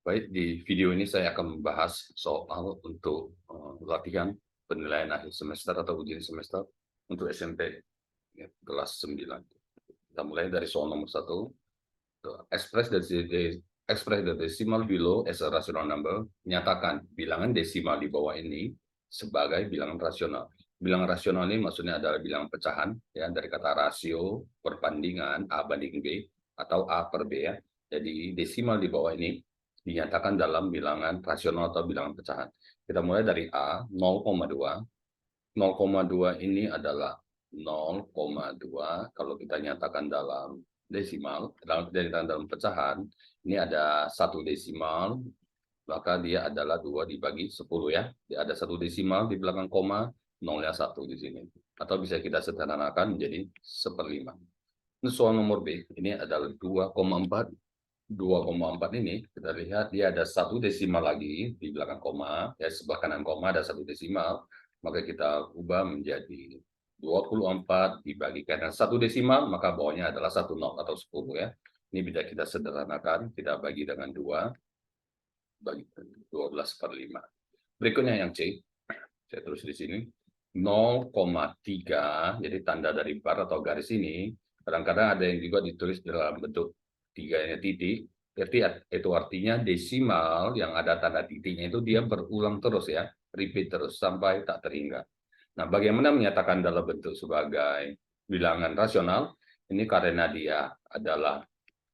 Baik, di video ini saya akan membahas soal untuk latihan penilaian akhir semester atau ujian semester untuk SMP ya, kelas 9. Kita mulai dari soal nomor 1. Express the decimal below as a rational number. Nyatakan bilangan desimal di bawah ini sebagai bilangan rasional. Bilangan rasional ini maksudnya adalah bilangan pecahan ya, dari kata rasio, perbandingan A banding B atau A per B ya. Jadi desimal di bawah ini dinyatakan dalam bilangan rasional atau bilangan pecahan. Kita mulai dari A 0,2. 0,2 ini adalah 0,2 kalau kita nyatakan dalam desimal, dalam pecahan, ini ada satu desimal, maka dia adalah 2 dibagi 10 ya. Dia ada satu desimal di belakang koma, nolnya 1 di sini. Atau bisa kita sederhanakan menjadi 1/5. Ini soal nomor B, ini adalah 2,4. 2,4 ini kita lihat dia ada satu desimal lagi di belakang koma, ya sebelah kanan koma ada satu desimal, maka kita ubah menjadi 24 dibagi karena satu desimal, maka bawahnya adalah 10 atau 10 ya. Ini bisa kita sederhanakan, kita bagi dengan 2, bagi 12/5. Berikutnya yang C, saya tulis di sini 0,3, jadi tanda dari bar atau garis ini, kadang-kadang ada yang juga ditulis dalam bentuk 3 titik, berarti itu artinya desimal yang ada tanda titiknya itu dia berulang terus ya, repeat terus sampai tak terhingga. Nah, bagaimana menyatakan dalam bentuk sebagai bilangan rasional? Ini karena dia adalah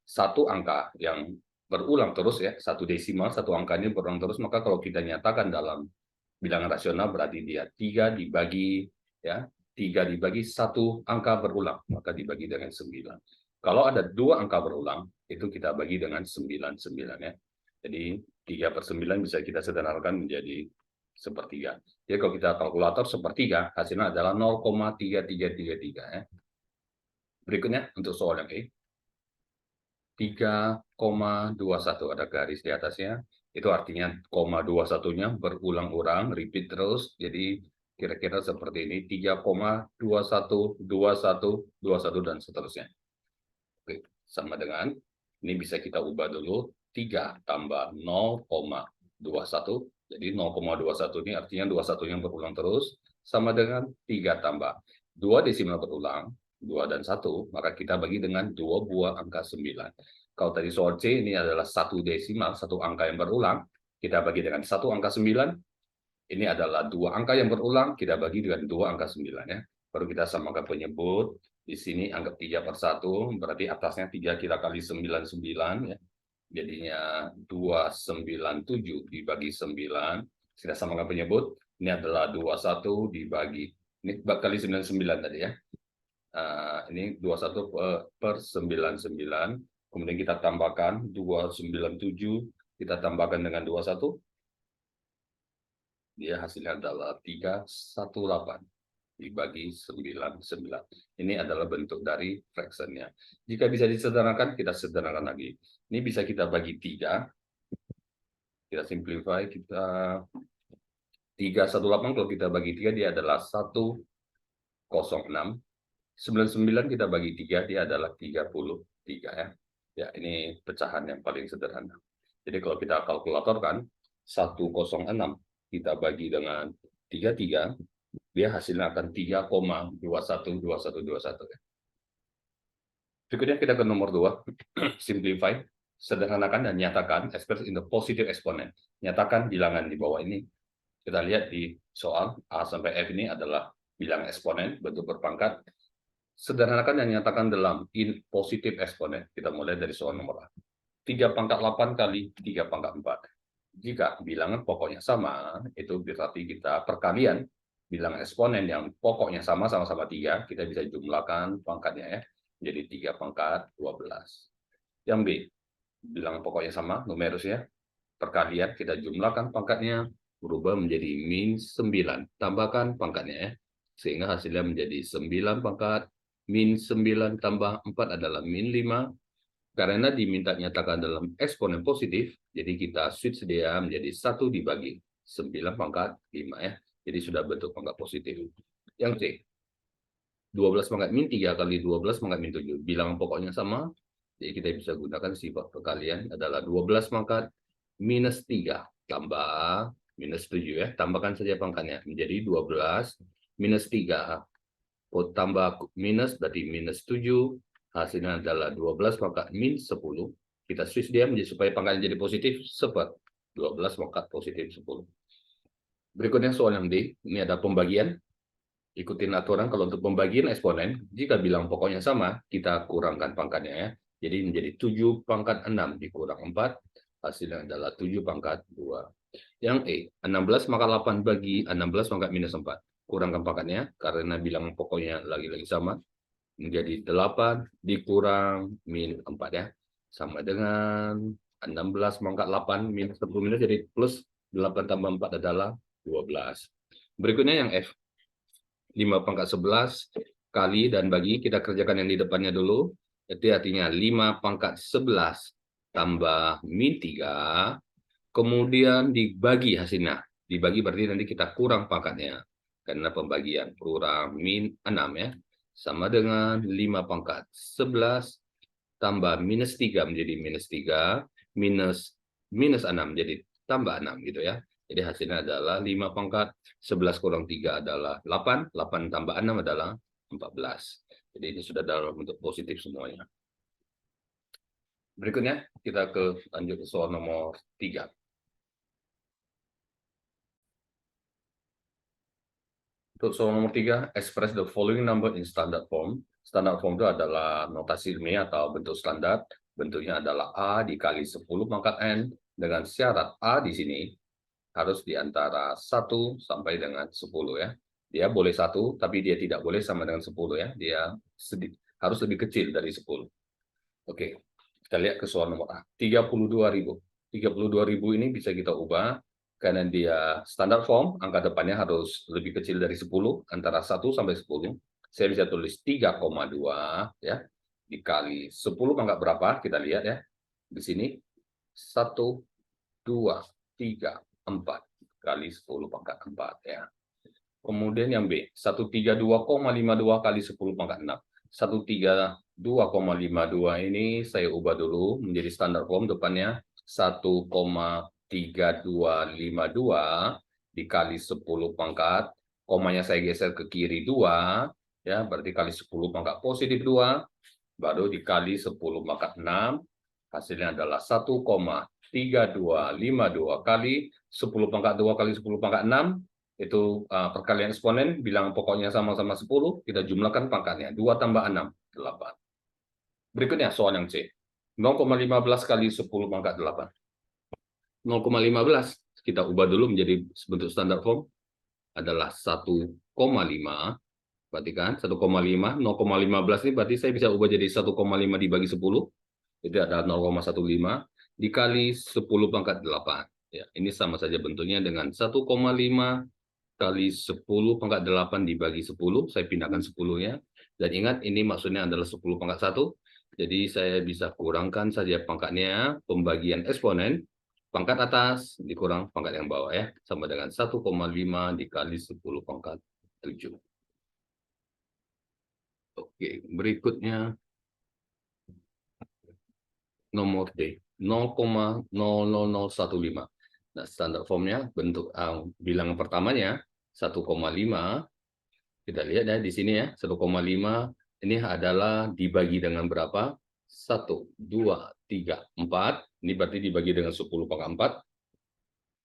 satu angka yang berulang terus ya, satu desimal, satu angka ini berulang terus, maka kalau kita nyatakan dalam bilangan rasional berarti dia 3 dibagi ya, 3 dibagi satu angka berulang, maka dibagi dengan 9. Kalau ada dua angka berulang, itu kita bagi dengan 9 ya. Jadi 3/9 bisa kita sederhanakan menjadi sepertiga. Jadi kalau kita kalkulator sepertiga, hasilnya adalah 0,3333 ya. Berikutnya untuk soal yang E, 3,21 ada garis di atasnya. Itu artinya koma 21-nya berulang-ulang, repeat terus. Jadi kira-kira seperti ini, 3,21, 21, 21, dan seterusnya. Oke, sama dengan, ini bisa kita ubah dulu, 3 tambah 0,21. Jadi 0,21 ini artinya 21 yang berulang terus, sama dengan 3 tambah 2 desimal berulang, 2 dan 1, maka kita bagi dengan 2 buah angka 9. Kalau tadi soal C ini adalah satu desimal, satu angka yang berulang, kita bagi dengan satu angka 9. Ini adalah dua angka yang berulang, kita bagi dengan 2 angka 9 ya. Baru kita samakan penyebut. Di sini anggap 3/1, berarti atasnya 3 kita kali 99 ya. Jadinya 297 dibagi 9. Kita samakan penyebut. Ini adalah 21 dibagi, ini kali 99 tadi ya. Ini 21 per 99. Kemudian kita tambahkan 297, kita tambahkan dengan 21. Dia hasilnya adalah 318 dibagi 99. Ini adalah bentuk dari fractionnya. Jika bisa disederhanakan, kita sederhanakan lagi. Ini bisa kita bagi 3. Kita simplify, kita 318 kalau kita bagi 3, dia adalah 106. 99 kita bagi 3, dia adalah 33 ya. Ya, ini pecahan yang paling sederhana. Jadi kalau kita kalkulatorkan 106 kita bagi dengan 33, dia hasilnya akan 3,212121 ya. Berikutnya kita ke nomor 2, simplify, sederhanakan dan nyatakan express in the positive exponent. Nyatakan bilangan di bawah ini. Kita lihat di soal A sampai F ini adalah bilangan eksponen bentuk berpangkat. Sederhanakan dan nyatakan dalam in positive exponent. Kita mulai dari soal nomor A. 3/8 kali 3/4. Jika bilangan pokoknya sama, itu berarti kita perkalian bilangan eksponen yang pokoknya sama-sama 3, kita bisa jumlahkan pangkatnya ya. Jadi 3/12. Yang B, bilangan pokoknya sama, numerus ya. Perkalian kita jumlahkan pangkatnya, berubah menjadi min 9. Tambahkan pangkatnya ya. Sehingga hasilnya menjadi 9 pangkat min 9 tambah 4 adalah min 5. Karena diminta nyatakan dalam eksponen positif, jadi kita switch dia menjadi 1 dibagi 9/5 ya. Jadi sudah bentuk pangkat positif. Yang C, 12 pangkat min 3 kali 12 pangkat min 7. Bilangan pokoknya sama, jadi kita bisa gunakan sifat perkalian adalah 12 pangkat minus 3 tambah minus 7 ya. Tambahkan saja pangkatnya menjadi 12 minus 3 tambah minus berarti minus 7. Hasilnya adalah 12 pangkat min 10. Kita switch dia menjadi supaya pangkatnya jadi positif, cepat. 12 pangkat positif 10. Berikutnya soal yang D, ini ada pembagian. Ikutin aturan kalau untuk pembagian eksponen, jika bilang pokoknya sama, kita kurangkan pangkatnya ya. Jadi menjadi 7 pangkat 6 dikurang 4, hasilnya adalah 7 pangkat 2. Yang E, 16 pangkat 8 bagi 16 pangkat minus 4. Kurangkan pangkatnya, karena bilang pokoknya lagi-lagi sama, menjadi 8 dikurang min 4 ya. Sama dengan 16 pangkat 8 minus 10 minus jadi plus 8 tambah 4 adalah 12. Berikutnya yang F, 5 pangkat 11 kali dan bagi, kita kerjakan yang di depannya dulu. Itu artinya 5 pangkat 11 tambah min 3, kemudian dibagi hasilnya. Dibagi berarti nanti kita kurang pangkatnya. Karena pembagian kurang min 6 ya. Sama dengan 5 pangkat 11 tambah minus 3 menjadi minus 3, minus 6 jadi tambah 6 gitu ya. Jadi hasilnya adalah 5 pangkat 11 kurang 3 adalah 8, 8 tambah 6 adalah 14. Jadi ini sudah dalam bentuk positif semuanya. Berikutnya kita lanjut ke soal nomor 3. Untuk soal nomor 3, express the following number in standard form. Standard form itu adalah notasi ilmiah atau bentuk standar. Bentuknya adalah A dikali 10 pangkat N dengan syarat A di sini harus di antara 1 sampai dengan 10 ya. Dia boleh 1, tapi dia tidak boleh sama dengan 10 ya. Dia harus lebih kecil dari 10. Oke, kita lihat ke soal nomor A. 32.000. 32.000 ini bisa kita ubah karena dia standar form, angka depannya harus lebih kecil dari 10, antara 1 sampai 10. Saya bisa tulis 3,2 ya, dikali 10 pangkat berapa, kita lihat ya. Di sini 1, 2, 3, 4 kali 10 pangkat 4 ya. Kemudian yang B, 132,52 kali 10 pangkat 6. 132,52 ini saya ubah dulu menjadi standar form, depannya 1,3252 dikali 10 pangkat, komanya saya geser ke kiri 2, ya berarti kali 10 pangkat positif 2, baru dikali 10 pangkat 6, hasilnya adalah 1,3252 kali 10 pangkat 2 kali 10 pangkat 6, itu perkalian eksponen, bilang pokoknya sama-sama 10, kita jumlahkan pangkatnya, 2 tambah 6, 8. Berikutnya soal yang C, 0,15 kali 10 pangkat 8. 0,15 kita ubah dulu menjadi bentuk standar form, adalah 1,5, berarti kan 1,5, 0,15 ini berarti saya bisa ubah jadi 1,5 dibagi 10, itu adalah 0,15, dikali 10 pangkat 8. Ya, ini sama saja bentuknya dengan 1,5 kali 10 pangkat 8 dibagi 10, saya pindahkan 10-nya. Dan ingat, ini maksudnya adalah 10 pangkat 1, jadi saya bisa kurangkan saja pangkatnya, pembagian eksponen, pangkat atas dikurang pangkat yang bawah ya, sama dengan 1,5 dikali 10 pangkat 7. Oke, berikutnya nomor D, 0,00015. Nah, standar formnya bentuk bilangan pertamanya 1,5. Kita lihat ya di sini ya, 1,5 ini adalah dibagi dengan berapa? 1, 2, 3, 4. Ini berarti dibagi dengan 10 pangkat 4.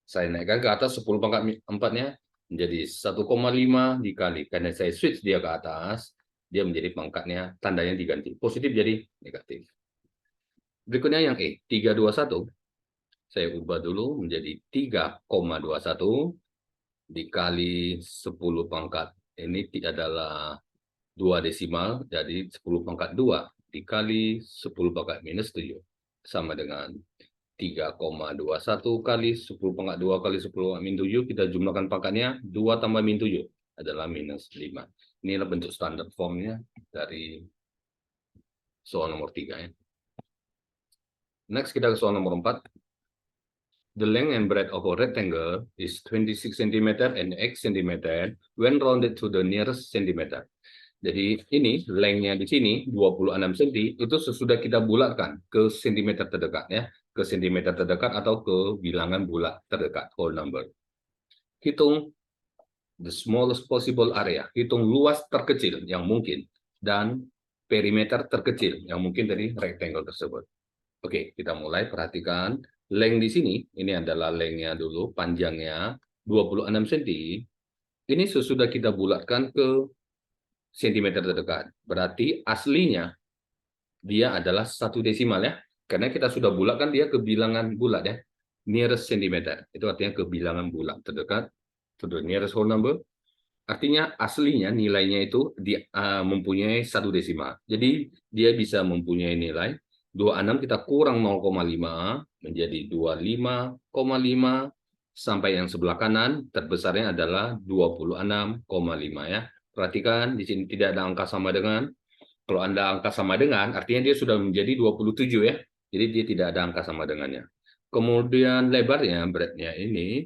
Saya naikkan ke atas 10 pangkat 4-nya menjadi 1,5 dikali. Karena saya switch dia ke atas, dia menjadi pangkatnya, tandanya diganti. Positif jadi negatif. Berikutnya yang E, 321. Saya ubah dulu menjadi 3,21 dikali 10 pangkat. Ini adalah 2 desimal, jadi 10 pangkat 2 dikali 10 pangkat minus 7. Sama dengan 3,21 kali 10 pangkat 2 kali 10 pangkat min 7. Kita jumlahkan pangkatnya, 2 tambah min 7 adalah minus 5. Inilah bentuk standar formnya dari soal nomor 3 ya. Next kita ke soal nomor 4. The length and breadth of a rectangle is 26 cm and x cm when rounded to the nearest centimeter. Jadi ini length-nya di sini 26 cm, itu sesudah kita bulatkan ke sentimeter terdekat ya, ke sentimeter terdekat atau ke bilangan bulat terdekat, whole number. Hitung the smallest possible area, hitung luas terkecil yang mungkin, dan perimeter terkecil yang mungkin dari rectangle tersebut. Oke, kita mulai. Perhatikan length di sini, ini adalah length-nya dulu, panjangnya 26 cm. Ini sesudah kita bulatkan ke sentimeter terdekat. Berarti aslinya dia adalah 1 desimal ya. Karena kita sudah bulatkan dia ke bilangan bulat ya. Nearest centimeter. Itu artinya ke bilangan bulat terdekat. To the nearest whole number. Artinya aslinya nilainya itu mempunyai 1 desimal. Jadi dia bisa mempunyai nilai 26 kita kurang 0,5 menjadi 25,5 sampai yang sebelah kanan terbesarnya adalah 26,5 ya. Perhatikan di sini tidak ada angka sama dengan. Kalau Anda angka sama dengan artinya dia sudah menjadi 27 ya. Jadi dia tidak ada angka sama dengannya. Kemudian lebarnya, breadth-nya ini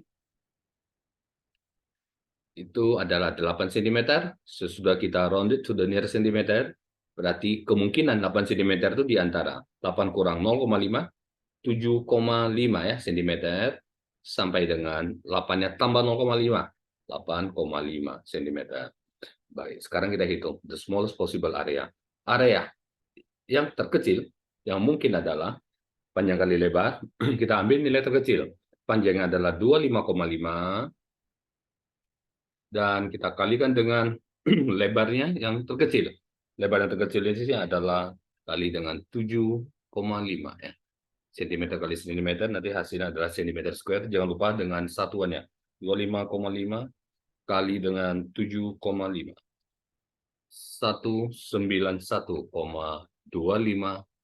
itu adalah 8 cm. Sesudah kita rounded to the nearest centimeter, berarti kemungkinan 8 cm itu di antara 8 kurang 0,5, 7,5 ya cm, sampai dengan 8-nya tambah 0,5, 8,5 cm. Baik, sekarang kita hitung the smallest possible area. Area yang terkecil, yang mungkin adalah panjang kali lebar, kita ambil nilai terkecil. Panjangnya adalah 25,5, dan kita kalikan dengan lebarnya yang terkecil. Lebar yang terkecil di sini adalah kali dengan 7,5 ya. Sentimeter kali sentimeter, nanti hasilnya adalah sentimeter square. Jangan lupa dengan satuannya. 25,5 kali dengan 7,5. 191,25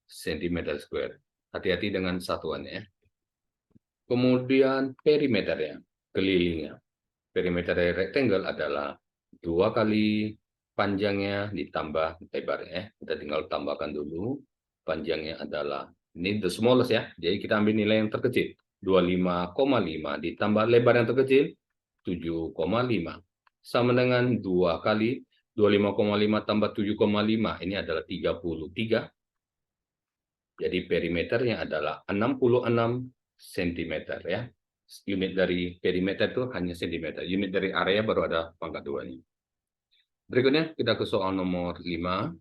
cm square. Hati-hati dengan satuannya ya. Kemudian perimeternya, kelilingnya. Perimeter dari rectangle adalah 2 kali panjangnya ditambah lebarnya. Kita tinggal tambahkan dulu. Panjangnya adalah, ini the smallest ya. Jadi kita ambil nilai yang terkecil. 25,5 ditambah lebar yang terkecil, 7,5. Sama dengan 2 kali 25,5 tambah 7,5. Ini adalah 33. Jadi perimeternya adalah 66 cm ya. Unit dari perimeter itu hanya cm. Unit dari area baru ada pangkat 2-nya. Berikutnya kita ke soal nomor 5.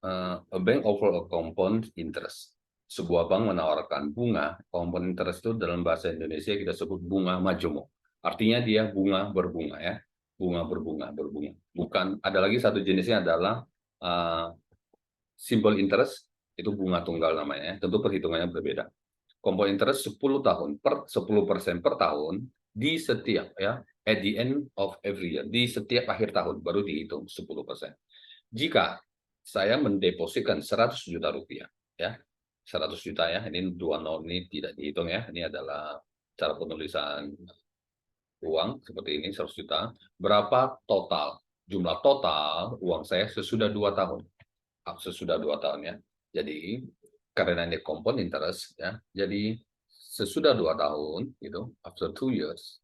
A bank offer a compound interest. Sebuah bank menawarkan bunga. Compound interest itu dalam bahasa Indonesia kita sebut bunga majemuk. Artinya dia bunga berbunga ya. Bunga berbunga. Bukan, ada lagi satu jenisnya adalah simple interest, itu bunga tunggal namanya. Tentu perhitungannya berbeda. Compound interest 10 tahun per 10% per tahun di setiap ya, at the end of every year, di setiap akhir tahun baru dihitung 10%. Jika saya mendepositkan 100 juta rupiah ya, 100 juta ya, ini 20 ini tidak dihitung ya, ini adalah cara penulisan uang seperti ini, 100 juta. Berapa total, jumlah total uang saya sesudah 2 tahun? Sesudah 2 tahun ya. Jadi karena ini compound interest ya, jadi sesudah 2 tahun gitu, after 2 years,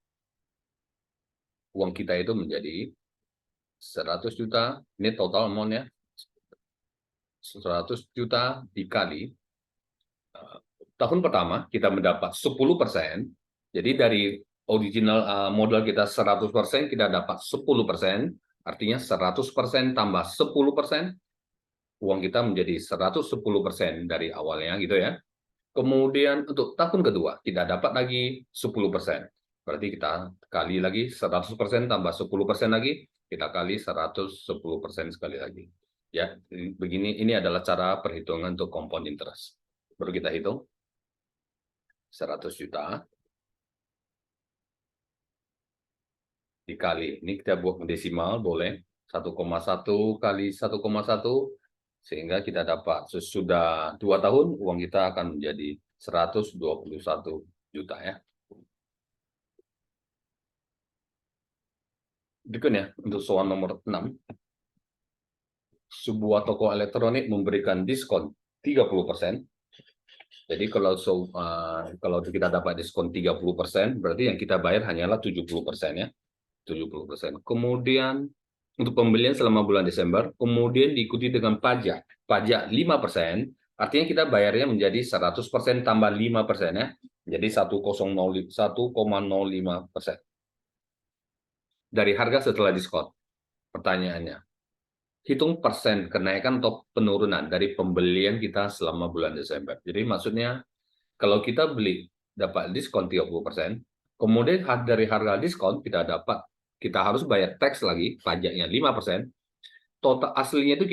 uang kita itu menjadi 100 juta, ini total amount ya, 100 juta dikali tahun pertama kita mendapat 10%. Jadi dari original modal kita 100%, kita dapat 10%, artinya 100% tambah 10%, uang kita menjadi 110% dari awalnya gitu ya. Kemudian untuk tahun kedua kita dapat lagi 10%. Berarti kita kali lagi 100% tambah 10% lagi, kita kali 110% sekali lagi. Ya, begini, ini adalah cara perhitungan untuk compound interest. Baru kita hitung 100 juta dikali, ini kita buat desimal boleh, 1,1 kali 1,1, sehingga kita dapat sesudah 2 tahun uang kita akan menjadi 121 juta ya. Berikutnya untuk soal nomor 6. Sebuah toko elektronik memberikan diskon 30%. Jadi kalau kita dapat diskon 30%, berarti yang kita bayar hanyalah 70% ya. 70%. Kemudian untuk pembelian selama bulan Desember, kemudian diikuti dengan pajak. Pajak 5%, artinya kita bayarnya menjadi 100% tambah 5% ya. Jadi 1,05% dari harga setelah diskon. Pertanyaannya, hitung persen kenaikan atau penurunan dari pembelian kita selama bulan Desember. Jadi maksudnya kalau kita beli dapat diskon 30%, kemudian dari harga diskon kita harus bayar tax lagi, pajaknya 5%, total aslinya itu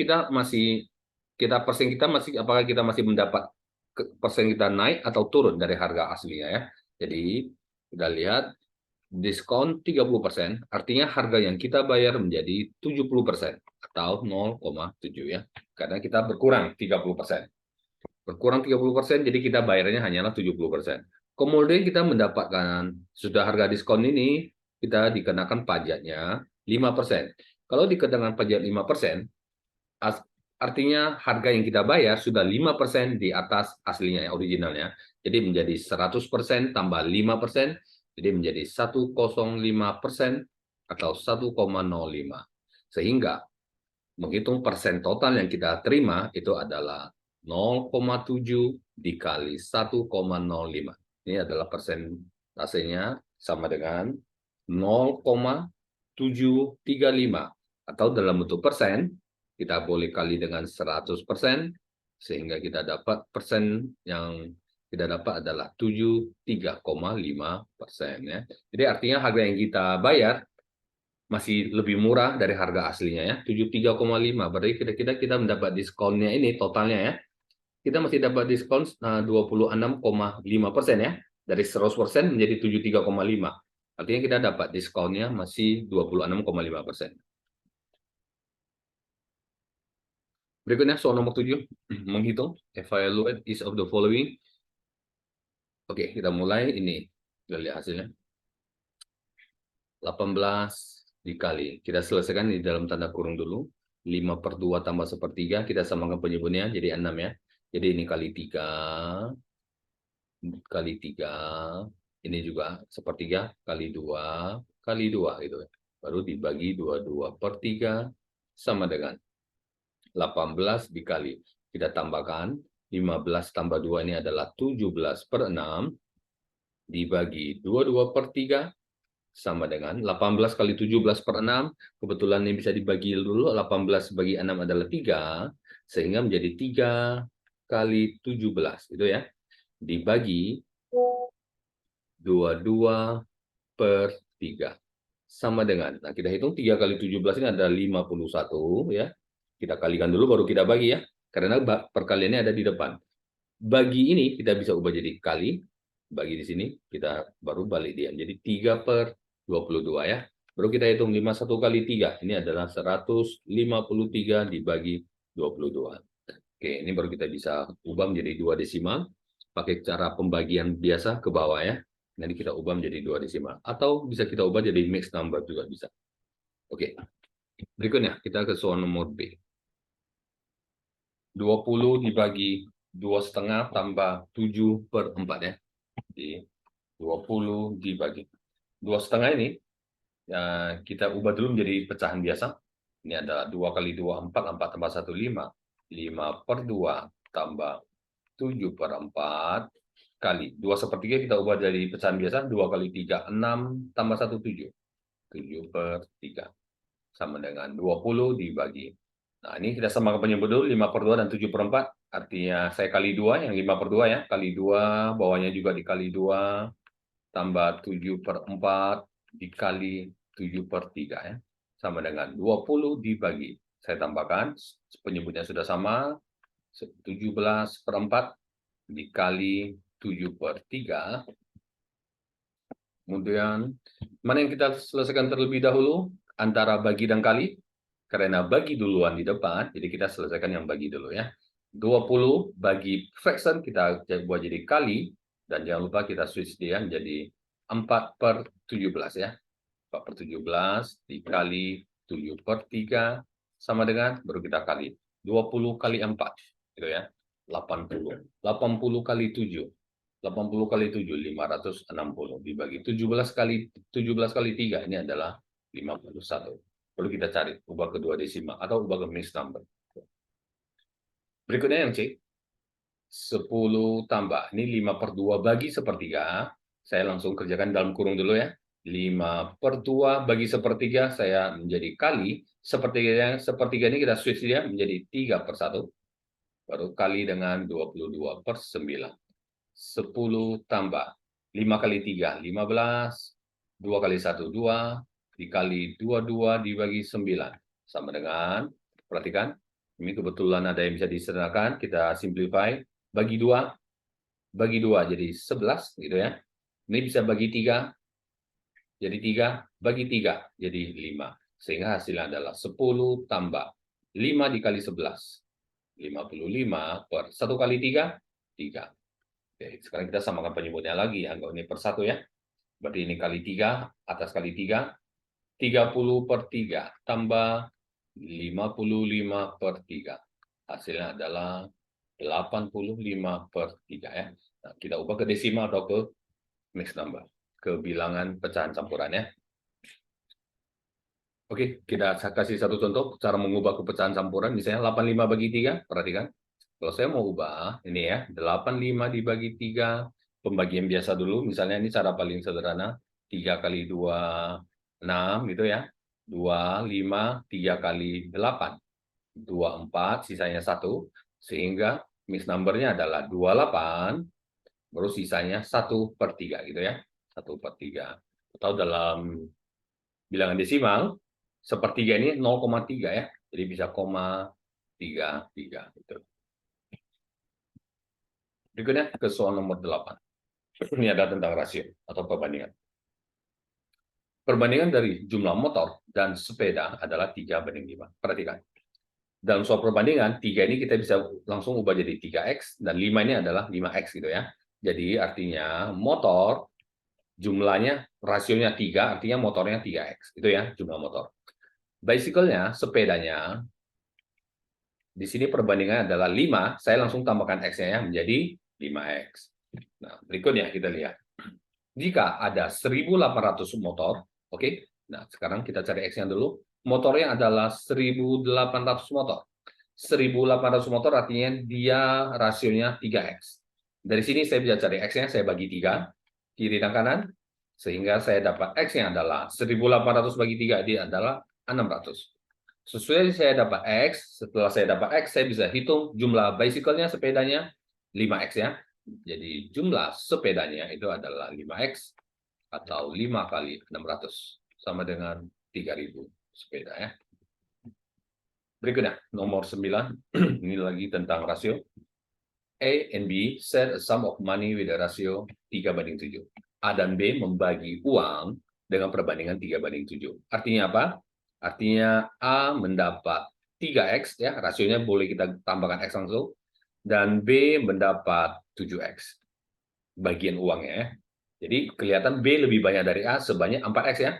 apakah kita masih mendapat persen kita naik atau turun dari harga aslinya ya. Jadi kita lihat diskon 30%, artinya harga yang kita bayar menjadi 70% atau 0,7 ya. Karena kita berkurang 30%. Berkurang 30%, jadi kita bayarnya hanyalah 70%. Kemudian kita mendapatkan, sudah harga diskon ini, kita dikenakan pajaknya 5%. Kalau dikenakan pajak 5%, artinya harga yang kita bayar sudah 5% di atas aslinya, originalnya. Jadi menjadi 100% tambah 5%, jadi menjadi 105% atau 1,05. Sehingga menghitung persen total yang kita terima itu adalah 0,7 dikali 1,05. Ini adalah persentasenya sama dengan 0,735. Atau dalam bentuk persen, kita boleh kali dengan 100%, sehingga kita dapat persen yang kita dapat adalah 73,5%. Ya. Jadi artinya harga yang kita bayar masih lebih murah dari harga aslinya ya, 73,5. Berarti kira-kira kita mendapat diskonnya ini totalnya ya. Kita masih dapat diskon 26,5% ya. Dari 100% menjadi 73,5. Artinya kita dapat diskonnya masih 26,5%. Berikutnya soal nomor 7, menghitung evaluate each of the following. Oke, kita mulai ini. Kita lihat hasilnya. 18 dikali. Kita selesaikan di dalam tanda kurung dulu. 5/2 tambah 1/3, kita samakan penyebutnya jadi 6 ya. Jadi ini kali 3, kali 3, ini juga 1/3, kali 2, kali 2 gitu. Baru dibagi 22/3 sama dengan 18 dikali. Kita tambahkan 15 tambah 2 ini adalah 17/6 dibagi 22/3 sama dengan 18 kali 17/6. Kebetulan ini bisa dibagi dulu, 18 bagi 6 adalah 3, sehingga menjadi 3 kali 17 itu ya, dibagi 22/3 sama dengan, nah kita hitung 3 kali 17 ini ada 51 ya, kita kalikan dulu baru kita bagi ya, karena perkaliannya ada di depan. Bagi ini kita bisa ubah jadi kali, bagi di sini kita baru balik dia jadi 3/22 ya. Baru kita hitung 51 kali 3, ini adalah 153 dibagi 22. Oke, ini baru kita bisa ubah menjadi 2 desimal pakai cara pembagian biasa ke bawah ya. Nanti kita ubah menjadi 2 desimal atau bisa kita ubah jadi mixed number juga bisa. Oke. Berikutnya kita ke soal nomor B. 20 dibagi 2,5 tambah 7/4 ya. Jadi 20 dibagi 2,5 ini ya, kita ubah dulu menjadi pecahan biasa. Ini ada 2 kali 2, 4, 4 tambah 1, 5. 5/2 tambah 7/4 kali 2/3 kita ubah dari pecahan biasa, 2 kali 3, 6 tambah 1, 7. 7/3 sama dengan 20 dibagi. Nah, ini kita samakan penyebut dulu, 5/2 dan 7/4. Artinya saya kali 2, yang 5/2 ya. Kali 2, bawahnya juga dikali 2, tambah 7/4 dikali 7/3 ya. Sama dengan 20 dibagi. Saya tambahkan, penyebutnya sudah sama, 17/4 dikali 7/3. Kemudian, mana yang kita selesaikan terlebih dahulu? Antara bagi dan kali. Karena bagi duluan di depan, jadi kita selesaikan yang bagi dulu ya. 20 bagi fraction, kita buat jadi kali. Dan jangan lupa kita switch dia menjadi 4/17 ya. 4/17 dikali 7/3 sama dengan, baru kita kali. 20 kali 4, gitu ya. 80. 80 kali 7. 80 kali 7, 560. Dibagi 17 kali 3, ini adalah 51. Lalu kita cari ubah ke 2 desimal atau ubah ke mixed number. Berikutnya yang C. 10 tambah. Ini 5/2 bagi sepertiga. Saya langsung kerjakan dalam kurung dulu ya. 5/2 bagi sepertiga, saya menjadi kali. Sepertiga ini kita switch dia menjadi 3/1. Baru kali dengan 22/9. 10 tambah 5 kali 3, 15. 2 kali 1, 2. Dikali 22 dibagi 9. Sama dengan, perhatikan, ini kebetulan ada yang bisa disederhanakan, kita simplify. Bagi 2 jadi 11 gitu ya. Ini bisa bagi 3 jadi 3, bagi 3 jadi 5. Sehingga hasilnya adalah 10 tambah 5 dikali 11. 55 per 1 kali 3, 3. Oke, sekarang kita samakan penyebutnya lagi, anggap ini per 1 ya. Berarti ini kali 3, atas kali 3, 30/3 tambah 55/3. Hasilnya adalah 85/3 ya. Nah, kita ubah ke desimal atau ke mixed number, ke bilangan pecahan campuran ya. Oke, kita kasih satu contoh cara mengubah ke pecahan campuran. Misalnya 85 bagi 3, perhatikan. Kalau saya mau ubah, ini ya, 85 dibagi 3, pembagian biasa dulu. Misalnya ini cara paling sederhana, 3 kali 2, 6 gitu ya. 2, 5, 3 kali 8. 24, sisanya 1. Sehingga mixed number-nya adalah 28, baru sisanya 1/3 gitu ya. 1/3. Atau dalam bilangan desimal, sepertiga ini 0,3 ya. Jadi bisa 0,33 gitu. Berikutnya ke soal nomor 8. Ini ada tentang rasio atau perbandingan. Perbandingan dari jumlah motor dan sepeda adalah 3/5. Perhatikan. Dalam soal perbandingan, 3 ini kita bisa langsung ubah jadi 3x, dan 5 ini adalah 5x gitu ya. Jadi artinya motor, jumlahnya, rasionya 3, artinya motornya 3x. Itu ya, jumlah motor. Bicycle-nya, sepedanya, di sini perbandingannya adalah 5, saya langsung tambahkan x-nya ya, menjadi 5x. Nah, berikutnya kita lihat. Jika ada 1.800 motor, oke? Nah, sekarang kita cari x-nya dulu. Motornya adalah 1.800 motor. 1.800 motor artinya dia rasionya 3x. Dari sini saya bisa cari x-nya, saya bagi 3, kiri dan kanan, sehingga saya dapat x-nya adalah 1.800 bagi 3, dia adalah 600. Sesuai saya dapat x, setelah saya dapat x, saya bisa hitung jumlah bicycle-nya, sepedanya, 5x ya. Jadi jumlah sepedanya itu adalah 5x, atau 5 kali 600, sama dengan 3.000 sepeda ya. Berikutnya, nomor 9, ini lagi tentang rasio. A and B set a sum of money with a ratio 3/7. A dan B membagi uang dengan perbandingan 3/7. Artinya apa? Artinya A mendapat 3x, ya, rasionya boleh kita tambahkan x langsung, dan B mendapat 7x, bagian uangnya ya. Jadi kelihatan B lebih banyak dari A sebanyak 4x ya.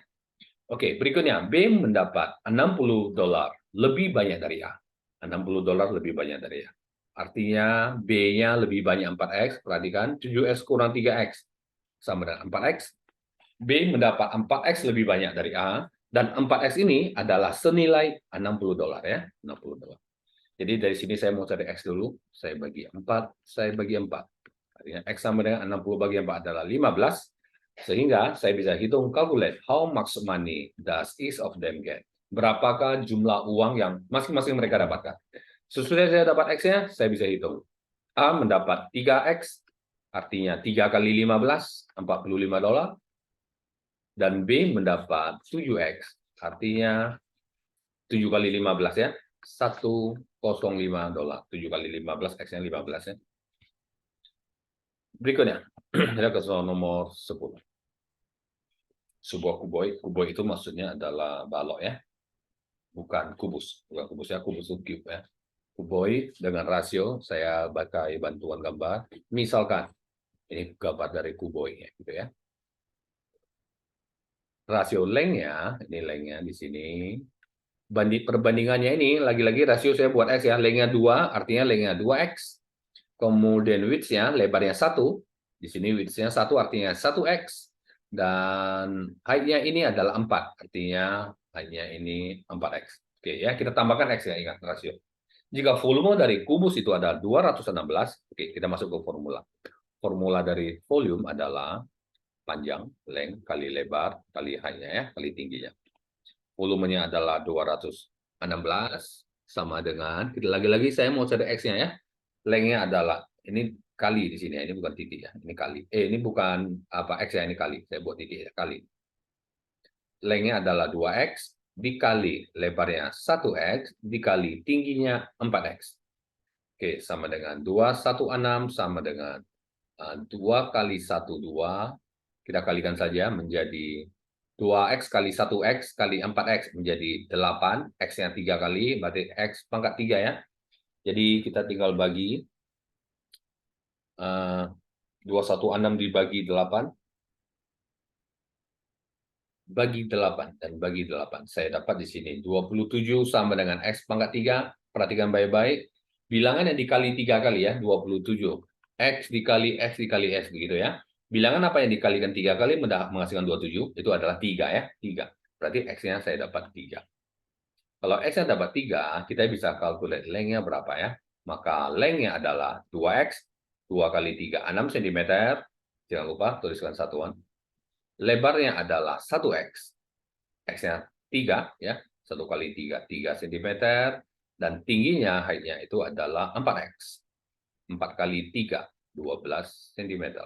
Oke, berikutnya B mendapat $60 lebih banyak dari A. $60 lebih banyak dari A. Artinya B-nya lebih banyak 4x, perhatikan 7x kurang 3x sama dengan 4x. B mendapat 4x lebih banyak dari A, dan 4x ini adalah senilai $60 ya, $60. Jadi dari sini saya mau cari x dulu, saya bagi 4, saya bagi 4. Artinya x sama dengan 60 bagi 4 adalah 15. Sehingga saya bisa hitung, calculate how much money does each of them get. Berapakah jumlah uang yang masing-masing mereka dapatkan. Sesudah saya dapat X-nya, saya bisa hitung. A mendapat 3X, artinya 3 kali 15, $45. Dan B mendapat 7X, artinya 7 kali 15 ya, $105. 7 kali 15, X-nya 15 ya. Berikutnya, kita ke soal nomor 10. Sebuah kuboi itu maksudnya adalah balok ya, bukan kubus ya, kubus itu cube ya. Kuboi dengan rasio, saya pakai bantuan gambar, misalkan ini gambar dari kuboi ya, gitu ya. Rasio lengthnya, ini lengthnya di sini. Perbandingannya ini lagi-lagi rasio saya buat x ya, lengthnya 2, artinya lengthnya 2x. Kemudian width-nya, lebarnya 1, di sini width-nya 1 artinya 1x. Dan height-nya ini adalah 4, artinya hanya ini 4X. Oke ya, kita tambahkan X ya, ingat rasio. Jika volume dari kubus itu ada 216, oke, kita masuk ke formula. Formula dari volume adalah panjang, length, kali lebar, kali height-nya ya, kali tingginya. Volumenya adalah 216, sama dengan, lagi-lagi saya mau cari X-nya ya. Length-nya adalah, ini kali di sini ya, ini bukan titik ya, ini kali. Ini bukan apa X ya, ini kali. Saya buat titik ya, kali. Length-nya adalah 2X, dikali lebarnya 1X, dikali tingginya 4X. Oke, sama dengan 216 sama dengan 2 kali 1, 2. Kita kalikan saja menjadi 2X kali 1X kali 4X menjadi 8. X-nya 3 kali, berarti X pangkat 3 ya. Jadi kita tinggal bagi 216 dibagi 8. Bagi 8 dan bagi 8. Saya dapat di sini 27 sama dengan X pangkat 3. Perhatikan baik-baik. Bilangan yang dikali 3 kali ya, 27. X dikali X dikali X begitu ya. Bilangan apa yang dikalikan 3 kali menghasilkan 27? Itu adalah 3 ya, 3. Berarti X-nya saya dapat 3. Kalau X-nya dapat 3, kita bisa calculate length-nya berapa ya. Maka length-nya adalah 2X, 2 kali 3, 6 cm. Jangan lupa tuliskan satuan. Lebarnya adalah 1X. X-nya 3, ya. 1 kali 3, 3 cm. Dan tingginya, height-nya itu adalah 4X. 4 kali 3, 12 cm.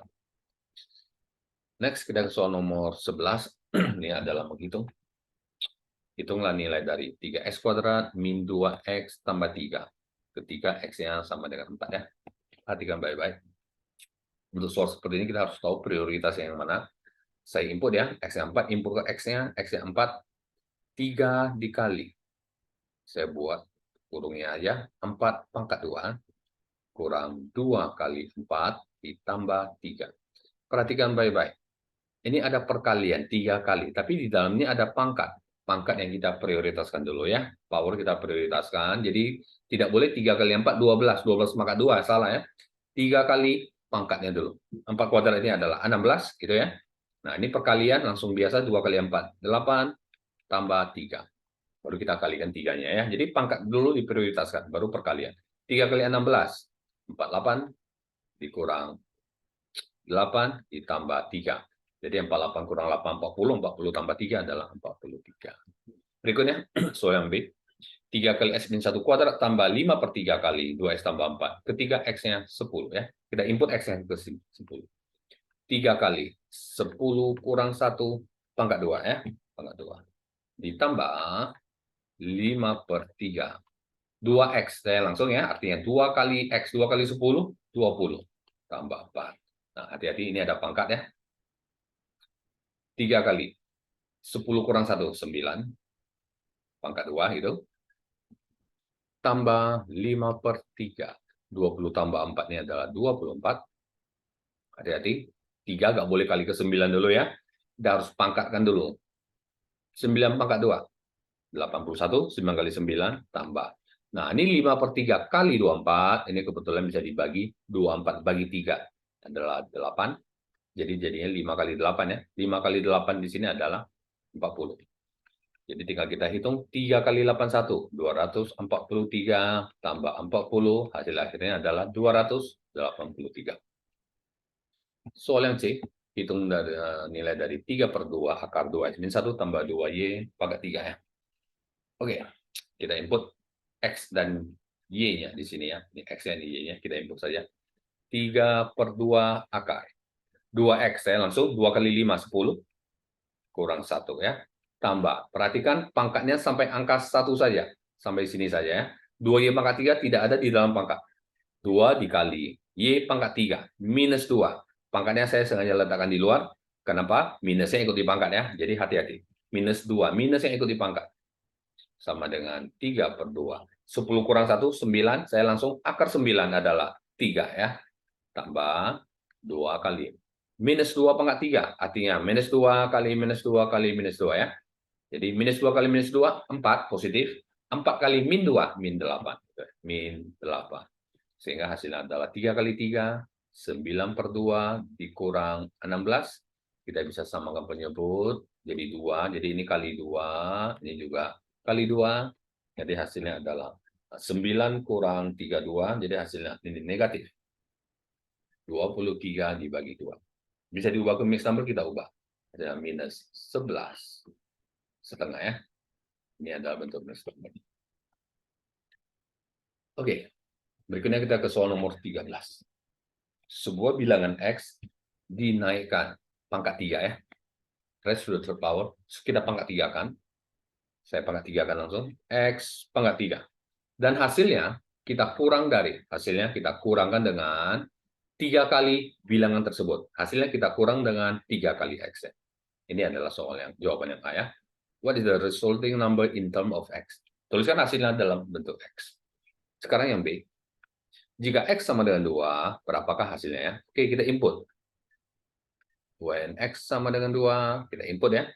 Next, kita ke soal nomor 11. Ini adalah menghitung. Hitunglah nilai dari 3X kuadrat min 2X tambah 3. Ketika X-nya sama dengan 4, ya. Perhatikan baik-baik. Untuk soal seperti ini, kita harus tahu prioritas yang mana. Saya input ya, X-nya 4, input ke X-nya 4, 3 dikali. Saya buat kurungnya aja, 4 pangkat 2, kurang 2 kali 4, ditambah 3. Perhatikan baik-baik. Ini ada perkalian, 3 kali. Tapi di dalamnya ada pangkat. Pangkat yang kita prioritaskan dulu ya. Power kita prioritaskan. Jadi tidak boleh 3 kali 4, 12. 12 pangkat 2, salah ya. 3 kali pangkatnya dulu. 4 kuadrat ini adalah 16, gitu ya. Nah, ini perkalian langsung biasa 2 kali 4. 8 tambah 3. Baru kita kalikan 3-nya ya. Jadi pangkat dulu diprioritaskan, baru perkalian. 3 kali 16, 48 dikurang 8 ditambah 3. Jadi 48 kurang 8, 40. 40 tambah 3 adalah 43. Berikutnya, soal yang B. 3 kali X min 1 kuadrat tambah 5 per 3 kali 2X tambah 4. Ketiga X-nya 10 ya. Kita input X-nya ke 10. 3 kali 10 kurang 1 pangkat 2 ya. Pangkat 2. Ditambah 5 per 3. 2X saya langsung ya. Artinya 2 kali X, 2 kali 10, 20. Tambah 4. Nah, hati-hati ini ada pangkat ya. 3 kali 10 kurang 1, 9. Pangkat 2 itu. Tambah 5 per 3. 20 tambah 4 ini adalah 24. Hati-hati. 3 nggak boleh kali ke 9 dulu ya. Kita harus pangkatkan dulu. 9 pangkat 2. 81, 9 kali 9, tambah. Nah, ini 5 per 3 kali 24. Ini kebetulan bisa dibagi. 24 bagi 3 adalah 8. Jadi jadinya 5 kali 8 ya. 5 kali 8 di sini adalah 40. Jadi tinggal kita hitung 3 kali 81, 243 tambah 40, hasil akhirnya adalah 283. Soal yang C, hitung dari, nilai dari 3 per 2, akar 2x-1 tambah 2y pangkat 3 ya. Oke, kita input X dan Y-nya di sini ya. Ini X dan Y-nya, kita input saja. 3 per 2 akar. 2X, saya langsung 2 kali 5, 10. Kurang 1 ya. Tambah. Perhatikan pangkatnya sampai angka 1 saja. Sampai sini saja ya. 2Y pangkat 3 tidak ada di dalam pangkat. 2 dikali Y pangkat 3. Minus 2. Pangkatnya saya sengaja letakkan di luar. Kenapa? Minusnya ikut di pangkat ya. Jadi hati-hati. Minus 2. Minus yang ikut di pangkat. Sama dengan 3 per 2. 10 kurang 1, 9. Saya langsung akar 9 adalah 3 ya. Tambah 2 kali. Minus 2 pangkat 3. Artinya minus 2 kali minus 2 kali minus 2 ya. Jadi minus 2 kali minus 2, 4 positif. 4 kali min 2, min 8. Min 8. Sehingga hasilnya adalah 3 kali 3, 9 per 2 dikurang 16. Kita bisa samakan penyebut. jadi 2, jadi ini kali 2, ini juga kali 2, jadi hasilnya adalah 9 kurang 32, jadi hasilnya ini negatif. 23 dibagi 2. Bisa diubah ke mixed number, kita ubah. Ada minus 11 setengah ya. Ini adalah bentuk mixed number. Oke, berikutnya kita ke soal nomor 13. Sebuah bilangan X dinaikkan pangkat 3 ya. Raised to the third power, kita pangkat 3 kan. Saya pangkat 3 kan langsung. X pangkat 3. Dan hasilnya kita kurangkan dengan 3 kali bilangan tersebut. Hasilnya kita kurang dengan 3 kali X. Ini adalah soal yang jawaban yang A ya. What is the resulting number in term of X? Tuliskan hasilnya dalam bentuk X. Sekarang yang B. Jika X sama dengan 2, berapakah hasilnya ya? Oke, kita input. When X sama dengan 2, kita input ya.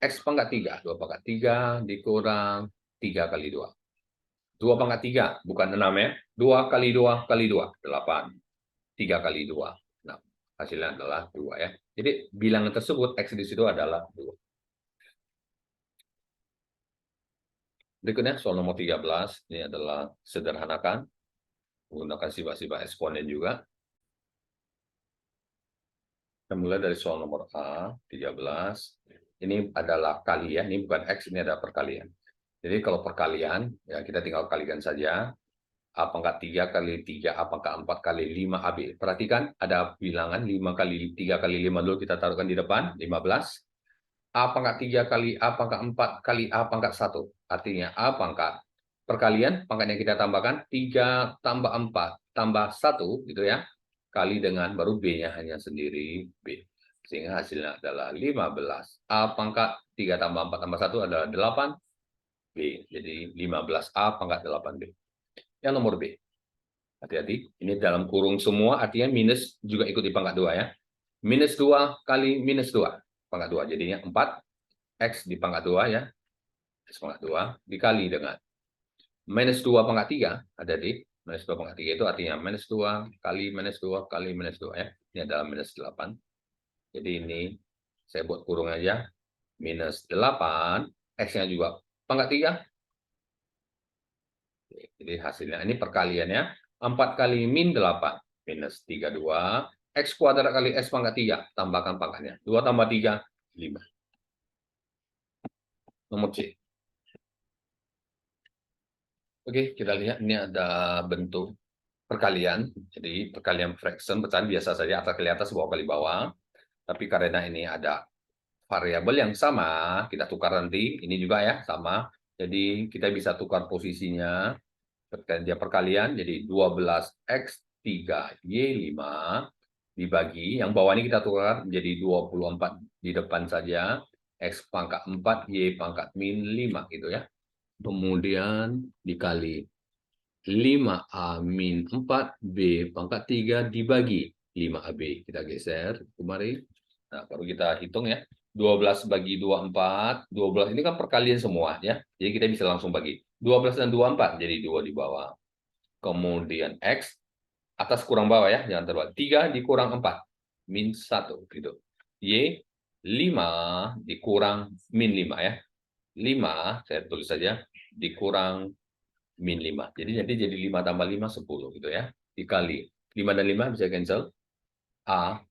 X pangkat 3. 2 pangkat 3 dikurang 3 kali 2. 2 pangkat 3, bukan 6 ya. 2 kali 2 kali 2, 8. 3 kali 2. Nah, hasilnya adalah 2 ya. Jadi bilangan tersebut, X di situ adalah 2. Berikutnya, soal nomor 13. Ini adalah sederhanakan. Menggunakan sifat-sifat eksponen juga. Kita mulai dari soal nomor A, 13. Ini adalah kali ya, ini bukan X, ini adalah perkalian. Jadi kalau perkalian, ya kita tinggal kalikan saja. A pangkat 3 kali 3, A pangkat 4 kali 5 AB. Perhatikan, ada bilangan 5 kali 3 kali 5 dulu kita taruhkan di depan, 15. A pangkat 3 kali A pangkat 4 kali A pangkat 1. Artinya A pangkat perkalian, pangkatnya kita tambahkan 3 tambah 4 tambah 1, gitu ya. Kali dengan baru B-nya hanya sendiri B. Sehingga hasilnya adalah 15. A pangkat 3 tambah 4 tambah 1 adalah 8 B. Jadi 15A pangkat 8B. Yang nomor B. Hati-hati, ini dalam kurung semua, artinya minus juga ikut di pangkat 2 ya. Minus 2 kali minus 2. Pangkat 2, jadinya 4. X di pangkat 2 ya. X pangkat 2 dikali dengan minus 2 pangkat 3. Ada di minus 2 pangkat 3 itu artinya minus 2 kali minus 2 kali minus 2 ya. Ini adalah minus 8. Jadi ini saya buat kurung aja. Minus 8. X-nya juga pangkat 3. Jadi hasilnya ini perkaliannya 4 kali min 8 minus 32 X kuadrat kali X pangkat 3, tambahkan pangkatnya 2 tambah 3 5. Nomor C. Oke, kita lihat ini ada bentuk perkalian. Jadi perkalian fraction pecahan biasa saja, atas kali atas, bawah kali bawah. Tapi karena ini ada variabel yang sama, kita tukar nanti. Ini juga ya sama. Jadi kita bisa tukar posisinya. Dia perkalian jadi 12x3y5 dibagi, yang bawah ini kita tukar menjadi 24 di depan saja, x pangkat 4 y pangkat min 5 gitu ya. Kemudian dikali 5a min 4 b pangkat 3 dibagi 5ab. Kita geser kemari. Nah, baru kita hitung ya. 12 bagi 24, 12 ini kan perkalian semua ya. Jadi kita bisa langsung bagi. 12 dan 24 jadi 2 di bawah. Kemudian X atas kurang bawah ya, jangan terbalik. 3 dikurang 4 min 1 gitu. Y 5 dikurang min 5 ya. 5 saya tulis saja dikurang min 5. Jadi 5 tambah 5 10 gitu ya. Dikali 5 dan 5 bisa cancel. A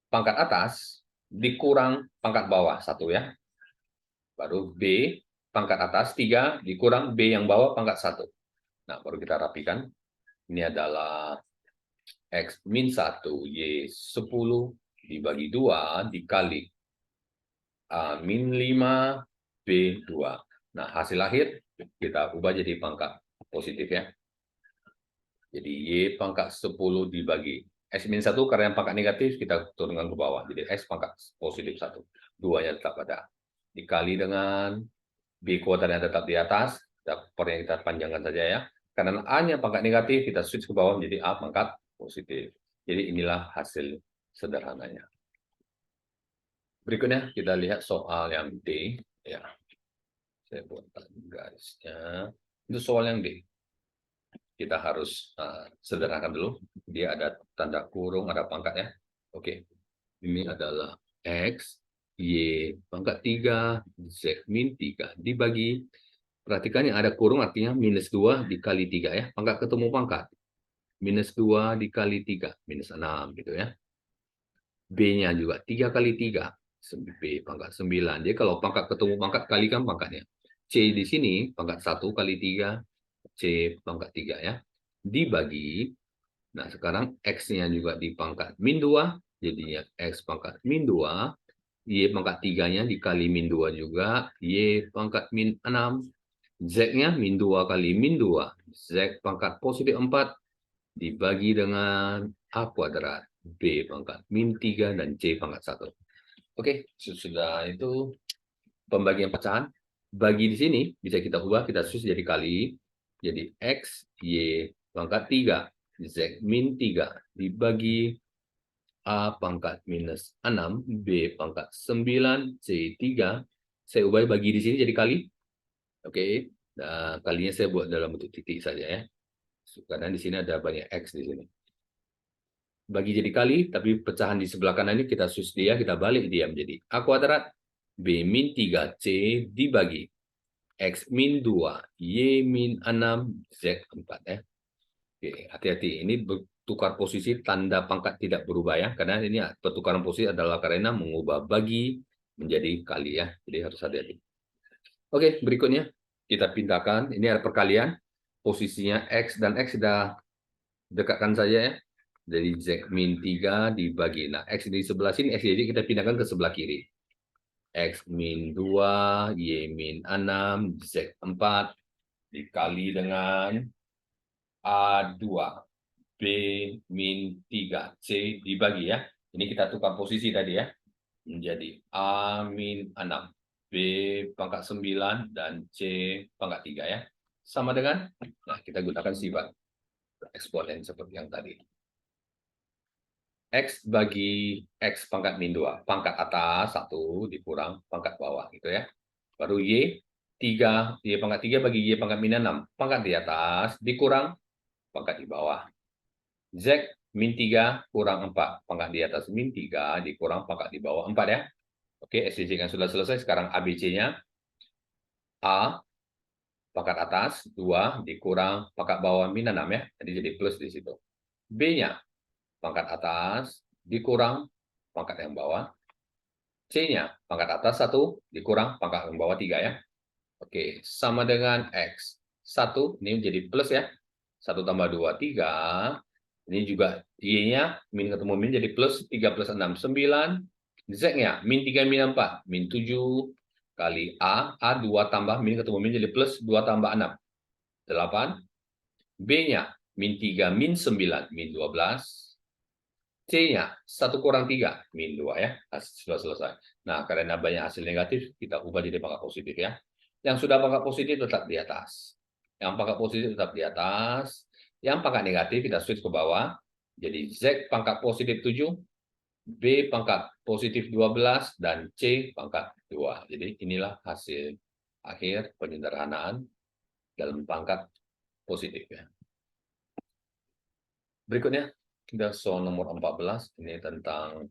pangkat atas dikurang pangkat bawah 1 ya. Baru B pangkat atas 3 dikurang B yang bawah pangkat 1. Nah, baru kita rapikan. Ini adalah X min 1 Y 10 dibagi 2 dikali A min 5 B 2. Nah, hasil akhir kita ubah jadi pangkat positif ya. Jadi Y pangkat 10 dibagi X min 1 karena yang pangkat negatif kita turunkan ke bawah. Jadi X pangkat positif 1. 2-nya tetap ada. Dikali dengan B kuadratnya tetap di atas. Pernya kita panjangkan saja ya. Karena A-nya pangkat negatif, kita switch ke bawah menjadi A pangkat positif. Jadi inilah hasil sederhananya. Berikutnya kita lihat soal yang D. Ya, saya buat garisnya. Itu soal yang D. Kita harus sederhanakan dulu. Dia ada tanda kurung, ada pangkat ya. Oke, ini adalah X. Y pangkat 3, Z min 3 dibagi, perhatikan yang ada kurung artinya minus 2 dikali 3 ya, pangkat ketemu pangkat. Minus 2 dikali 3, minus 6 gitu ya. B-nya juga 3 kali 3, B pangkat 9. Jadi kalau pangkat ketemu pangkat kalikan pangkatnya. C di sini pangkat 1 kali 3, C pangkat 3 ya. Dibagi, nah sekarang X-nya juga di pangkat min 2, jadinya X pangkat min 2, Y pangkat 3-nya dikali min 2 juga, Y pangkat min 6, Z-nya min 2 kali min 2, Z pangkat positif 4, dibagi dengan A kuadrat, B pangkat min 3, dan C pangkat 1. Oke, sudah itu pembagian pecahan. Bagi di sini, bisa kita ubah, kita susun jadi kali. Jadi X, Y pangkat 3, Z min 3, dibagi A pangkat minus 6, B pangkat 9, C 3. Saya ubah bagi di sini jadi kali. Oke, nah, kalinya saya buat dalam bentuk titik saja ya. Karena di sini ada banyak X di sini. Bagi jadi kali, tapi pecahan di sebelah kanan ini kita sus dia, kita balik dia menjadi A kuadrat, B min 3, C dibagi X min 2, Y min 6, Z 4 ya. Oke, hati-hati, ini bertukar posisi tanda pangkat tidak berubah ya, karena ini pertukaran posisi adalah karena mengubah bagi menjadi kali ya, jadi harus hati-hati. Oke, berikutnya kita pindahkan, ini ada perkalian, posisinya X dan X sudah dekatkan saja ya. Jadi Z min 3 dibagi. Nah, X di sebelah sini, X jadi kita pindahkan ke sebelah kiri. X min 2, Y min 6, Z 4 dikali dengan A2, B min 3, C dibagi ya. Ini kita tukar posisi tadi ya. Menjadi A min 6, B pangkat 9, dan C pangkat 3 ya. Sama dengan, nah kita gunakan sifat eksponen seperti yang tadi. X bagi X pangkat min 2. Pangkat atas 1 dikurang pangkat bawah gitu ya. Baru Y 3, Y pangkat 3 bagi Y pangkat min 6. Pangkat di atas dikurang pangkat di bawah. Z min 3 kurang 4. Pangkat di atas min 3 dikurang pangkat di bawah 4 ya. Oke, SDJ kan sudah selesai. Sekarang ABC-nya A pangkat atas 2 dikurang pangkat bawah min 6 ya. Jadi plus di situ. B-nya pangkat atas dikurang pangkat yang bawah. C-nya pangkat atas 1 dikurang pangkat yang bawah 3 ya. Oke, sama dengan X. 1 ini menjadi plus ya. 1 tambah 2, 3. Ini juga Y-nya min ketemu min jadi plus 3 plus 6, 9. Z-nya min 3 min 4, min 7 kali A. A2 tambah min ketemu min jadi plus 2 tambah 6, 8. B-nya min 3 min 9, min 12. C-nya 1 kurang 3, min 2 ya. Sudah selesai. Nah, karena banyak hasil negatif, kita ubah jadi pangkat positif ya. Yang sudah pangkat positif tetap di atas. Yang pangkat positif tetap di atas. Yang pangkat negatif kita switch ke bawah. Jadi Z pangkat positif 7, B pangkat positif 12, dan C pangkat 2. Jadi inilah hasil akhir penyederhanaan dalam pangkat positif ya. Berikutnya, kita soal nomor 14, ini tentang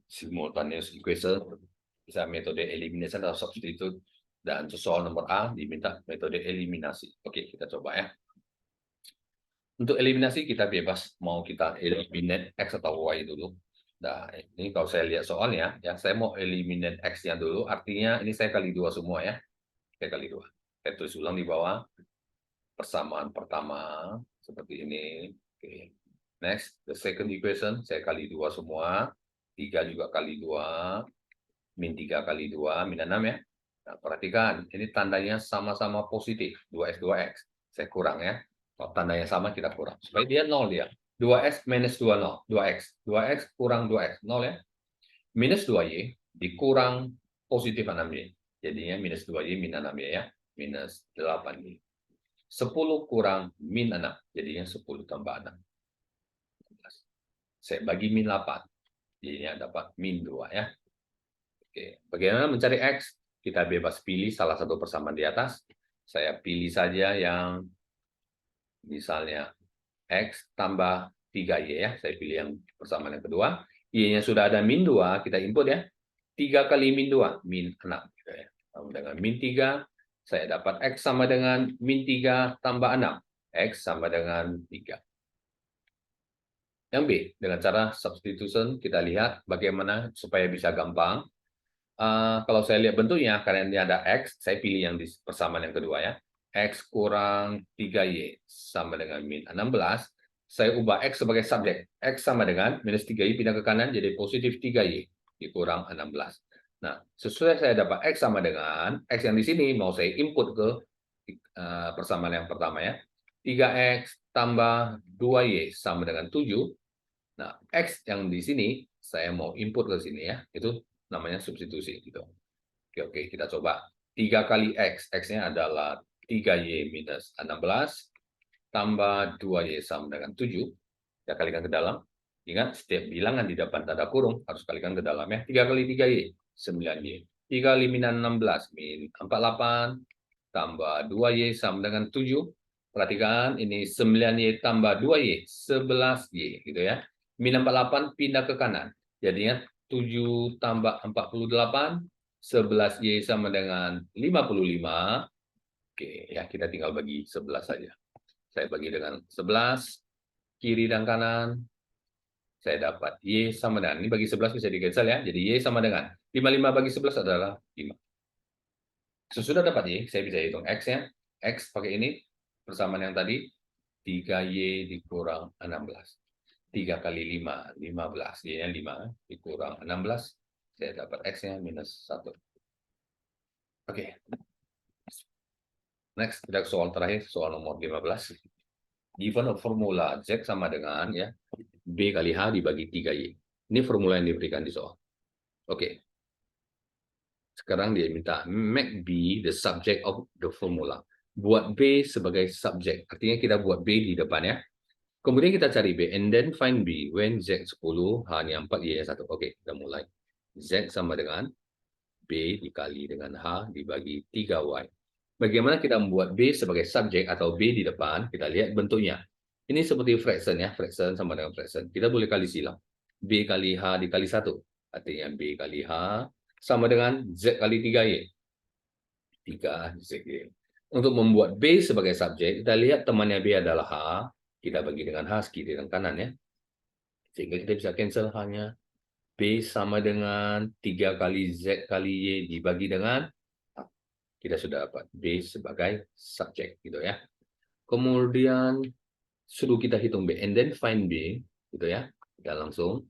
simultaneous equation, bisa metode eliminasi atau substitute, dan soal nomor A diminta metode eliminasi. Oke, kita coba ya. Untuk eliminasi kita bebas, mau kita eliminate X atau Y dulu. Nah, ini kalau saya lihat soalnya, ya saya mau eliminate X-nya dulu, artinya ini saya kali 2 semua ya. Saya kali 2. Saya tulis ulang di bawah. Persamaan pertama, seperti ini. Oke. Next, the second equation, saya kali 2 semua. 3 juga kali 2. Min 3 kali 2, min 6 ya. Nah, perhatikan, ini tandanya sama-sama positif. 2X, 2X. Saya kurang ya. Kalau tandanya sama, kita kurang. Supaya dia 0 dia. 2X minus 2, 0. 2X. 2X kurang 2X, 0 ya. Minus 2Y dikurang positif 6Y. Jadinya minus 2Y min 6Y ya. Minus 8Y. 10 kurang min 6. Jadinya 10 tambah 6. Saya bagi min 8. Jadinya dapat min 2 ya. Oke, bagaimana mencari X? Kita bebas pilih salah satu persamaan di atas. Saya pilih saja yang misalnya X tambah 3Y ya. Saya pilih yang persamaan yang kedua. Y-nya sudah ada min 2, kita input ya. 3 kali min 2, min 6. Gitu ya. Sama dengan min 3, saya dapat X sama dengan min 3 tambah 6. X sama dengan 3. Yang B, dengan cara substitution, kita lihat bagaimana supaya bisa gampang. Kalau saya lihat bentuknya, karena ini ada X, saya pilih yang di persamaan yang kedua ya. X kurang 3Y sama dengan min 16. Saya ubah X sebagai subjek. X sama dengan minus 3Y pindah ke kanan jadi positif 3Y dikurang 16. Nah, sesuai saya dapat X sama dengan X yang di sini mau saya input ke persamaan yang pertama ya. 3X tambah 2Y sama dengan 7. Nah, X yang di sini saya mau input ke sini ya. Itu namanya substitusi gitu. Oke, kita coba. 3 kali X. X-nya adalah 3Y minus 16 tambah 2Y sama dengan 7. Kita kalikan ke dalam. Ingat, setiap bilangan di depan tanda kurung harus kalikan ke dalam ya. 3 kali 3Y, 9Y. 3 kali min 16, min 48, tambah 2Y sama dengan 7. Perhatikan, ini 9Y tambah 2Y, 11Y. Gitu ya. Min 48 pindah ke kanan. Jadinya 7 tambah 48, 11Y sama dengan 55. Oke, ya kita tinggal bagi 11 saja. Saya bagi dengan 11, kiri dan kanan. Saya dapat Y sama dengan, ini bagi 11 bisa di-cancel ya. Jadi Y sama dengan 55 bagi 11 adalah 5. Sesudah dapat Y, saya bisa hitung X-nya. X pakai ini, persamaan yang tadi, 3Y dikurang 16. 3 kali 5, 15. Y-nya 5, dikurang 16. Saya dapat X-nya minus 1. Oke. Next, kita ke soal terakhir, soal nomor 15. Given a formula Z sama dengan ya B kali H dibagi 3Y. Ini formula yang diberikan di soal. Oke. Sekarang dia minta make B the subject of the formula. Buat B sebagai subjek. Artinya kita buat B di depan ya. Kemudian kita cari B. And then find B when Z 10, H-nya 4, Y-nya 1. Oke, kita mulai. Z sama dengan B dikali dengan H dibagi 3Y. Bagaimana kita membuat B sebagai subjek atau B di depan? Kita lihat bentuknya. Ini seperti fraction ya, fraction sama dengan fraction. Kita boleh kali silang. B kali H dikali 1. Artinya B kali H sama dengan Z kali 3Y. 3ZY. Untuk membuat B sebagai subjek, kita lihat temannya B adalah H. Kita bagi dengan H kiri dan kanan ya. Sehingga kita bisa cancel H-nya. B sama dengan 3 kali Z kali Y dibagi dengan kita sudah dapat B sebagai subjek gitu ya. Kemudian suruh kita hitung B and then find B gitu ya. Kita langsung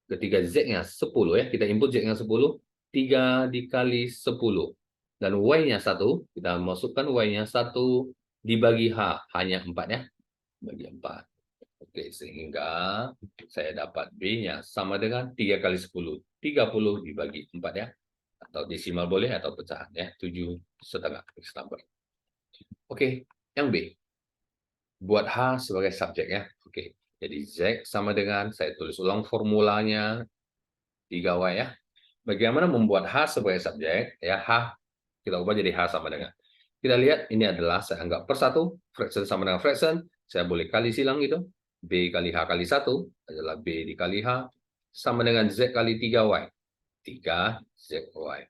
ketika Z-nya 10 ya, kita input Z-nya 10, 3 dikali 10 dan Y-nya 1, kita masukkan Y-nya 1 dibagi H, hanya 4 ya. Bagi 4. Oke, sehingga saya dapat B-nya sama dengan 3 kali 10, 30 dibagi 4 ya. Atau desimal boleh atau pecahan ya, 7,5 X number. Oke, yang B. Buat H sebagai subjek ya. Oke, jadi Z sama dengan, saya tulis ulang formulanya 3Y ya. Bagaimana membuat H sebagai subjek? Ya, H kita ubah jadi H sama dengan. Kita lihat ini adalah saya anggap per 1, fraction sama dengan fraction. Saya boleh kali silang gitu. B kali H kali 1 adalah B dikali H sama dengan Z kali 3Y. 3ZY.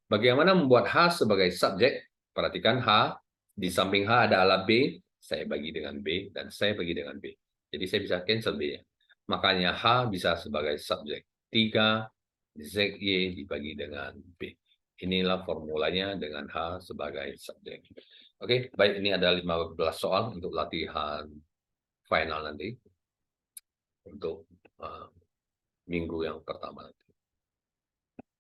Bagaimana membuat H sebagai subjek? Perhatikan H, di samping H ada alat B, saya bagi dengan B, dan saya bagi dengan B. Jadi saya bisa cancel B. -nya. Makanya H bisa sebagai subjek. 3 ZY dibagi dengan B. Inilah formulanya dengan H sebagai subjek. Oke, baik, ini ada 15 soal untuk latihan final nanti. Untuk minggu yang pertama.